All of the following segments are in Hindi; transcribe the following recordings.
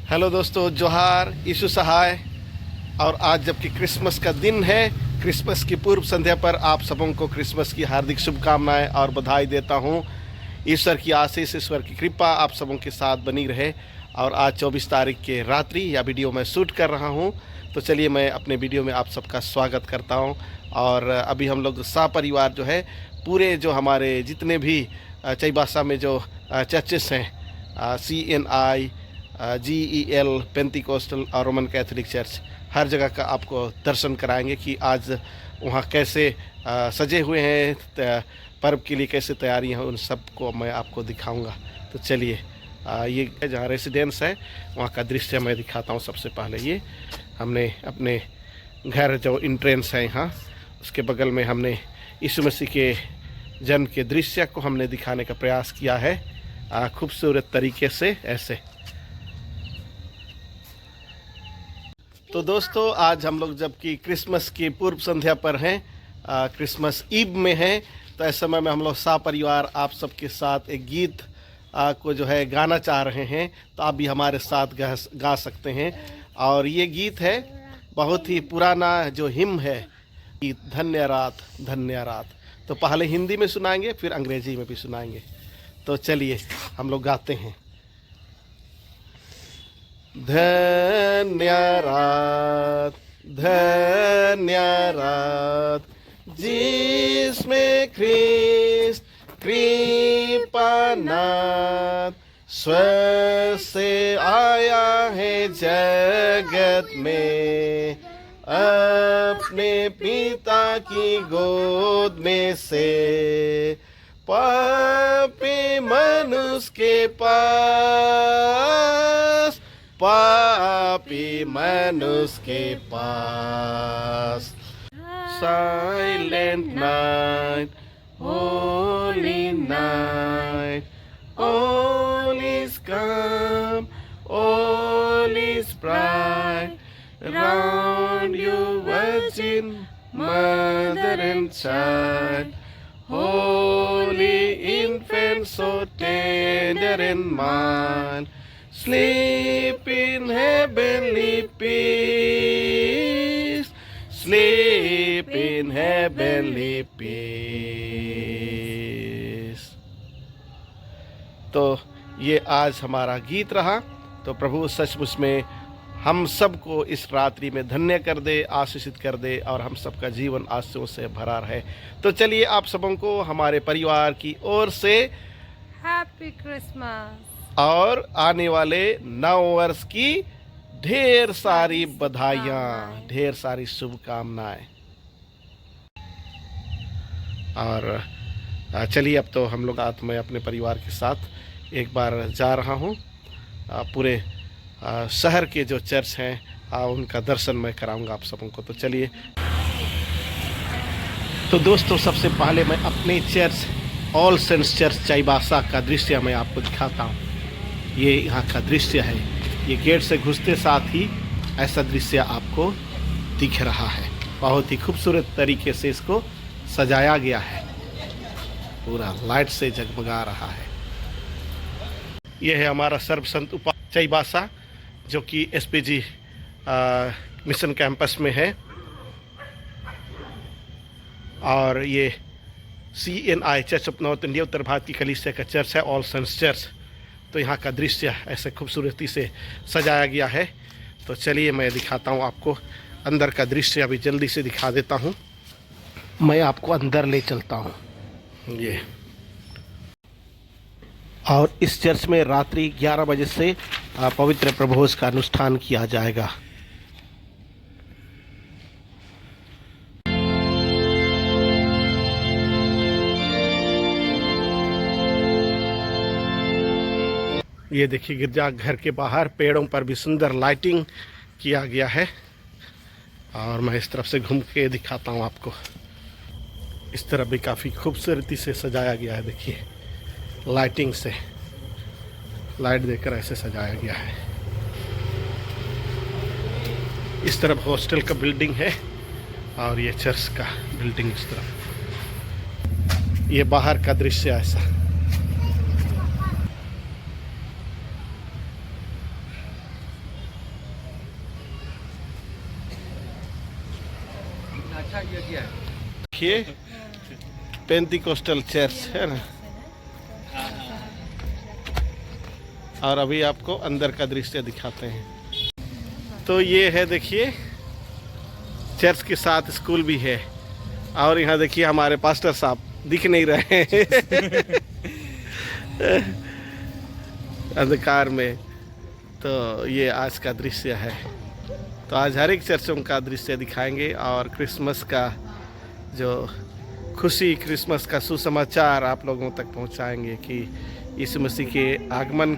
हेलो दोस्तों, जोहार, यीशु सहाय। और आज जबकि क्रिसमस का दिन है, क्रिसमस की पूर्व संध्या पर आप सबों को क्रिसमस की हार्दिक शुभकामनाएं और बधाई देता हूं। ईश्वर की आशीष, ईश्वर की कृपा आप सबों के साथ बनी रहे। और आज 24 तारीख के रात्रि यह वीडियो मैं शूट कर रहा हूं, तो चलिए मैं अपने वीडियो में आप सबका स्वागत करता हूं। और अभी हम लोग परिवार जो है, पूरे जो हमारे जितने भी चाईबासा में जो चर्चेस हैं, CNI, GEL, पेंटिकोस्टल और रोमन कैथोलिक चर्च, हर जगह का आपको दर्शन कराएंगे कि आज वहाँ कैसे सजे हुए हैं, पर्व के लिए कैसे तैयारियाँ हैं, उन सब को मैं आपको दिखाऊंगा। तो चलिए, ये जहाँ रेसिडेंस है वहाँ का दृश्य मैं दिखाता हूँ। सबसे पहले ये हमने अपने घर जो इंट्रेंस है यहाँ, उसके बगल में हमने यीशु मसीह के जन्म के दृश्य को हमने दिखाने का प्रयास किया है खूबसूरत तरीके से ऐसे। तो दोस्तों, आज हम लोग जबकि क्रिसमस की पूर्व संध्या पर हैं, क्रिसमस ईव में हैं, तो ऐसे समय में हम लोग परिवार आप सबके साथ एक गीत को जो है गाना चाह रहे हैं। तो आप भी हमारे साथ गा सकते हैं। और ये गीत है बहुत ही पुराना जो हिम है, धन्य रात धन्य रात। तो पहले हिंदी में सुनाएंगे, फिर अंग्रेजी में भी सुनाएंगे। तो चलिए हम लोग गाते हैं। धन्य रात जिसमें ख्रिस्त कृपानाथ स्वर्ग से आया है जगत में, अपने पिता की गोद में से पापी मनुष्य के पास, पापी मनुष्य के पास। Silent night, holy night, all is calm, all is bright, round you virgin mother and child, holy infant so tender and mild, sleep in heavenly peace, sleep in heavenly peace। तो ये आज हमारा गीत रहा। तो प्रभु सचमुच में हम सबको इस रात्रि में धन्य कर दे, आशीषित कर दे, और हम सबका जीवन आशीषों से भरा रहे। तो चलिए आप सबों को हमारे परिवार की ओर से हैप्पी क्रिसमस और आने वाले नव वर्ष की ढेर सारी बधाइयाँ, ढेर सारी शुभकामनाएं। और चलिए अब तो हम लोग मैं अपने परिवार के साथ एक बार जा रहा हूँ। पूरे शहर के जो चर्च हैं उनका दर्शन मैं कराऊंगा आप सबों को। तो चलिए। तो दोस्तों, सबसे पहले मैं अपने church all saints church Chaibasa का दृश्य मैं आपको दिखाता हूँ। ये यहाँ का दृश्य है। ये गेट से घुसते साथ ही ऐसा दृश्य आपको दिख रहा है। बहुत ही खूबसूरत तरीके से इसको सजाया गया है, पूरा लाइट से जगमगा रहा है। यह है हमारा सर्वसंत चाईबासा, जो कि SPG मिशन कैंपस में है। और ये CNI church of North India, उत्तर भारत की कलीसिया का चर्च है, ऑल सेंट्स चर्च। तो यहाँ का दृश्य ऐसे खूबसूरती से सजाया गया है। तो चलिए मैं दिखाता हूँ आपको अंदर का दृश्य। अभी जल्दी से दिखा देता हूँ, मैं आपको अंदर ले चलता हूँ। ये और इस चर्च में रात्रि 11 बजे से पवित्र प्रभोज का अनुष्ठान किया जाएगा। ये देखिए, गिरजा घर के बाहर पेड़ों पर भी सुंदर लाइटिंग किया गया है। और मैं इस तरफ से घूम के दिखाता हूँ आपको। इस तरफ भी काफ़ी खूबसूरती से सजाया गया है। देखिए, लाइटिंग से, लाइट देकर ऐसे सजाया गया है। इस तरफ हॉस्टल का बिल्डिंग है और ये चर्च का बिल्डिंग इस तरफ। ये बाहर का दृश्य ऐसा। देखिए पेंटिकोस्टल चर्च है ना। और अभी आपको अंदर का दृश्य दिखाते हैं। तो ये है देखिए चर्च के साथ स्कूल भी है। और यहाँ देखिए हमारे पास्टर साहब दिख नहीं रहे हैं अंधकार में। तो ये आज का दृश्य है। तो आज हर एक चर्चों का दृश्य दिखाएंगे और क्रिसमस का जो खुशी, क्रिसमस का सुसमाचार आप लोगों तक पहुंचाएंगे कि यीशु मसीह के आगमन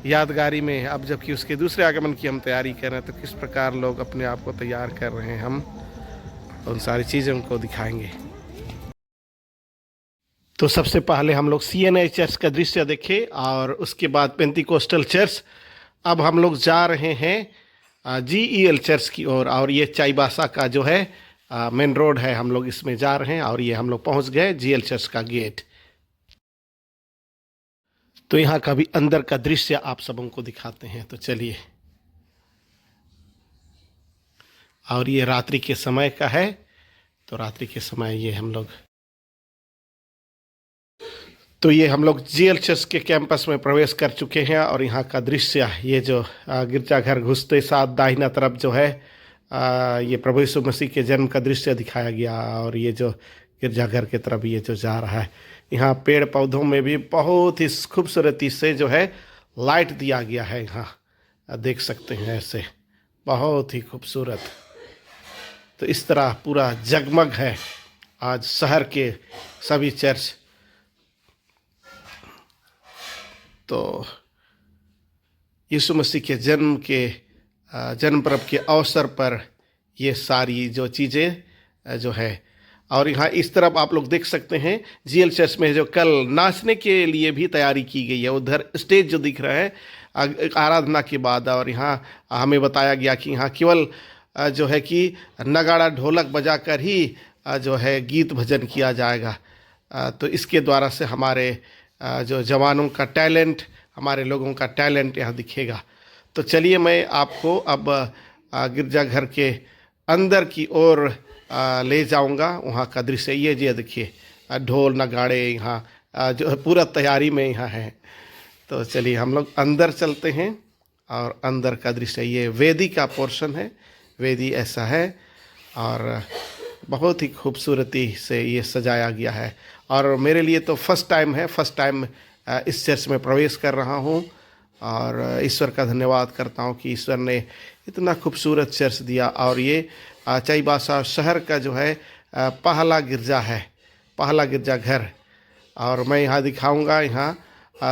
यादगारी में, अब जबकि उसके दूसरे आगमन की हम तैयारी कर रहे हैं, तो किस प्रकार लोग अपने आप को तैयार कर रहे हैं, हम उन सारी चीज़ों को दिखाएंगे। तो सबसे पहले हम लोग CNI चर्च का दृश्य देखे और उसके बाद पेंटिकोस्टल चर्च। अब हम लोग जा रहे हैं GEL चर्च की ओर। और ये चाईबासा का जो है मेन रोड है, हम लोग इसमें जा रहे हैं। और ये हम लोग पहुंच गए GEL चर्च का गेट। तो यहाँ का भी अंदर का दृश्य आप सबों को दिखाते हैं। तो चलिए। और ये रात्रि के समय का है। तो रात्रि के समय ये हम लोग GEL चर्च के कैंपस में प्रवेश कर चुके हैं। और यहाँ का दृश्य, ये जो गिरजाघर घुसते साथ दाहिना तरफ जो है ये प्रभु यीशु मसीह के जन्म का दृश्य दिखाया गया। और ये जो गिरजाघर की तरफ ये जो जा रहा है, यहाँ पेड़ पौधों में भी बहुत ही खूबसूरती से जो है लाइट दिया गया है। यहाँ देख सकते हैं ऐसे बहुत ही खूबसूरत। तो इस तरह पूरा जगमग है आज शहर के सभी चर्च। तो यीशु मसीह के जन्म पर्व के अवसर पर ये सारी जो चीज़ें जो है। और यहाँ इस तरफ आप लोग देख सकते हैं GEL चर्च में जो कल नाचने के लिए भी तैयारी की गई है। उधर स्टेज जो दिख रहा है आराधना के बाद। और यहाँ हमें बताया गया कि यहाँ केवल जो है कि नगाड़ा ढोलक बजाकर ही जो है गीत भजन किया जाएगा। तो इसके द्वारा से हमारे जो जवानों का टैलेंट, हमारे लोगों का टैलेंट यहाँ दिखेगा। तो चलिए मैं आपको अब गिरजाघर के अंदर की ओर ले जाऊंगा। वहाँ का दृश्य ये देखिए ढोल नगाड़े यहाँ जो पूरा तैयारी में यहाँ है। तो चलिए हम लोग अंदर चलते हैं। और अंदर का दृश्य ये वेदी का पोर्शन है। वेदी ऐसा है और बहुत ही खूबसूरती से ये सजाया गया है। और मेरे लिए तो फर्स्ट टाइम इस चर्च में प्रवेश कर रहा हूँ। और ईश्वर का धन्यवाद करता हूँ कि ईश्वर ने इतना खूबसूरत चर्च दिया। और ये चाईबासा शहर का जो है पहला गिरजा है, पहला गिरजाघर। और मैं यहाँ दिखाऊंगा। यहाँ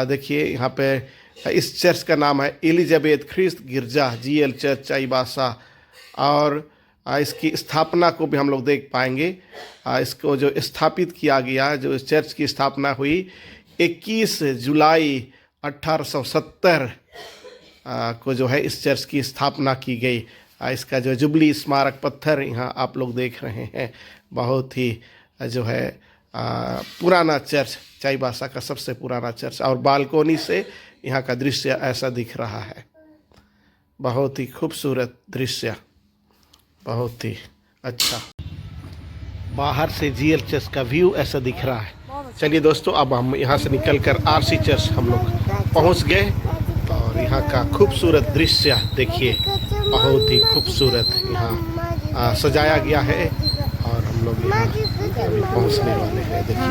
देखिए, यहाँ पे इस चर्च का नाम है एलिजाबेथ ख्रिस्त गिरजा GEL चर्च चाईबासा। और इसकी स्थापना को भी हम लोग देख पाएंगे। इसको जो स्थापित किया गया, जो इस चर्च की स्थापना हुई 21 जुलाई 1870 को जो है इस चर्च की स्थापना की गई। इसका जो जुबली स्मारक पत्थर यहाँ आप लोग देख रहे हैं, बहुत ही जो है पुराना चर्च, चाईबासा का सबसे पुराना चर्च। और बालकोनी से यहाँ का दृश्य ऐसा दिख रहा है, बहुत ही खूबसूरत दृश्य, बहुत ही अच्छा। बाहर से GEL चर्च का व्यू ऐसा दिख रहा है। चलिए दोस्तों, अब हम यहाँ से निकलकर RC चर्च हम लोग पहुँच गए। और यहाँ का खूबसूरत दृश्य देखिए, बहुत ही खूबसूरत यहाँ सजाया गया है। और हम लोग यहाँ पहुँचने वाले हैं। देखिए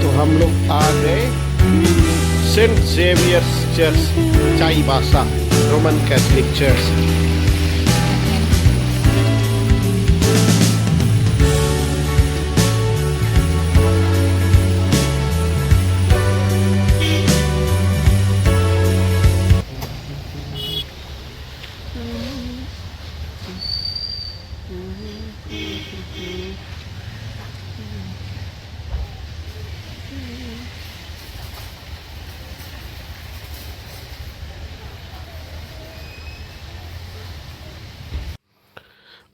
तो हम लोग आ गए Saint Xavier's church Chaibasa, Roman Catholic church.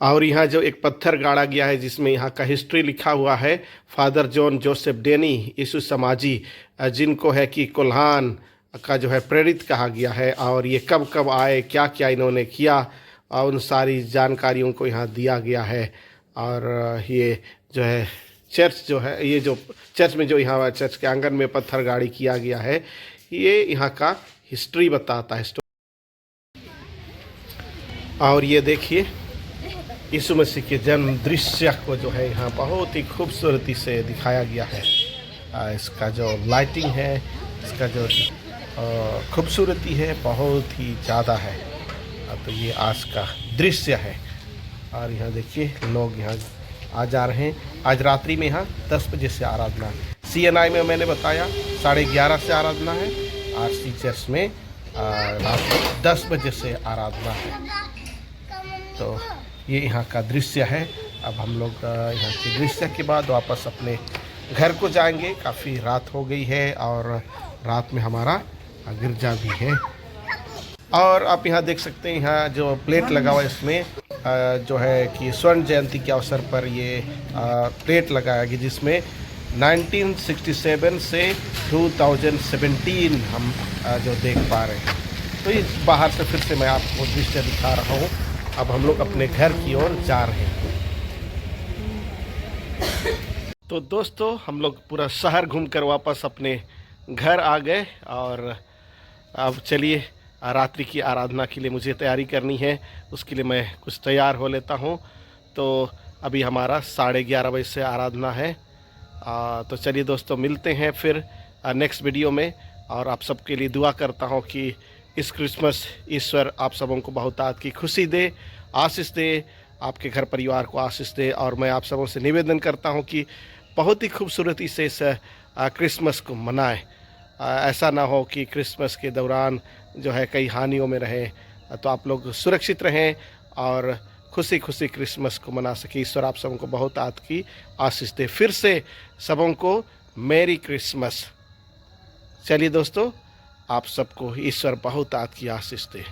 और यहाँ जो एक पत्थर गाड़ा गया है जिसमें यहाँ का हिस्ट्री लिखा हुआ है, फादर जॉन जोसेफ डेनी यीशु समाजी, जिनको है कि कोल्हान का जो है प्रेरित कहा गया है, और ये कब कब आए, क्या क्या इन्होंने किया, और उन सारी जानकारियों को यहाँ दिया गया है। और ये जो है चर्च जो है, ये जो चर्च में जो यहाँ चर्च के आंगन में पत्थर गाड़ी किया गया है, ये यहाँ का हिस्ट्री बताता है। और ये देखिए यीशु मसीह के जन्म दृश्य को जो है यहाँ बहुत ही खूबसूरती से दिखाया गया है। इसका जो लाइटिंग है, इसका जो खूबसूरती है बहुत ही ज़्यादा है। तो ये आज का दृश्य है। और यहाँ देखिए लोग यहाँ आ जा रहे हैं। आज रात्रि में यहाँ 10 बजे से आराधना है। CNI में मैंने बताया 11:30 से आराधना है। RC चर्च में रात 10 बजे से आराधना है। तो ये यहाँ का दृश्य है। अब हम लोग यहाँ के दृश्य के बाद वापस अपने घर को जाएंगे। काफ़ी रात हो गई है और रात में हमारा गिरजा भी है। और आप यहाँ देख सकते हैं, यहाँ जो प्लेट लगा हुआ है इसमें जो है कि स्वर्ण जयंती के अवसर पर ये प्लेट लगाया गया, जिसमें 1967 से 2017 हम जो देख पा रहे हैं। तो इस बाहर से फिर से मैं आपको दृश्य दिखा रहा हूँ। अब हम लोग अपने घर की ओर जा रहे हैं। तो दोस्तों हम लोग पूरा शहर घूमकर वापस अपने घर आ गए, और अब चलिए रात्रि की आराधना के लिए मुझे तैयारी करनी है। उसके लिए मैं कुछ तैयार हो लेता हूँ। तो अभी हमारा 11:30 बजे से आराधना है। तो चलिए दोस्तों मिलते हैं फिर नेक्स्ट वीडियो में। और आप सबके लिए दुआ करता हूँ कि इस क्रिसमस ईश्वर आप सबों को बहुतायत की खुशी दे, आशीष दे, आपके घर परिवार को आशीष दे। और मैं आप सबों से निवेदन करता हूँ कि बहुत ही खूबसूरती से इस क्रिसमस को मनाएं। ऐसा ना हो कि क्रिसमस के दौरान जो है कई हानियों में रहें। तो आप लोग सुरक्षित रहें और खुशी खुशी क्रिसमस को मना सके। ईश्वर आप सबों को बहुतायत की आशीष दे। फिर से सबों को मेरी क्रिसमस। चलिए दोस्तों, आप सबको ईश्वर बहुतायत की आशीष दे।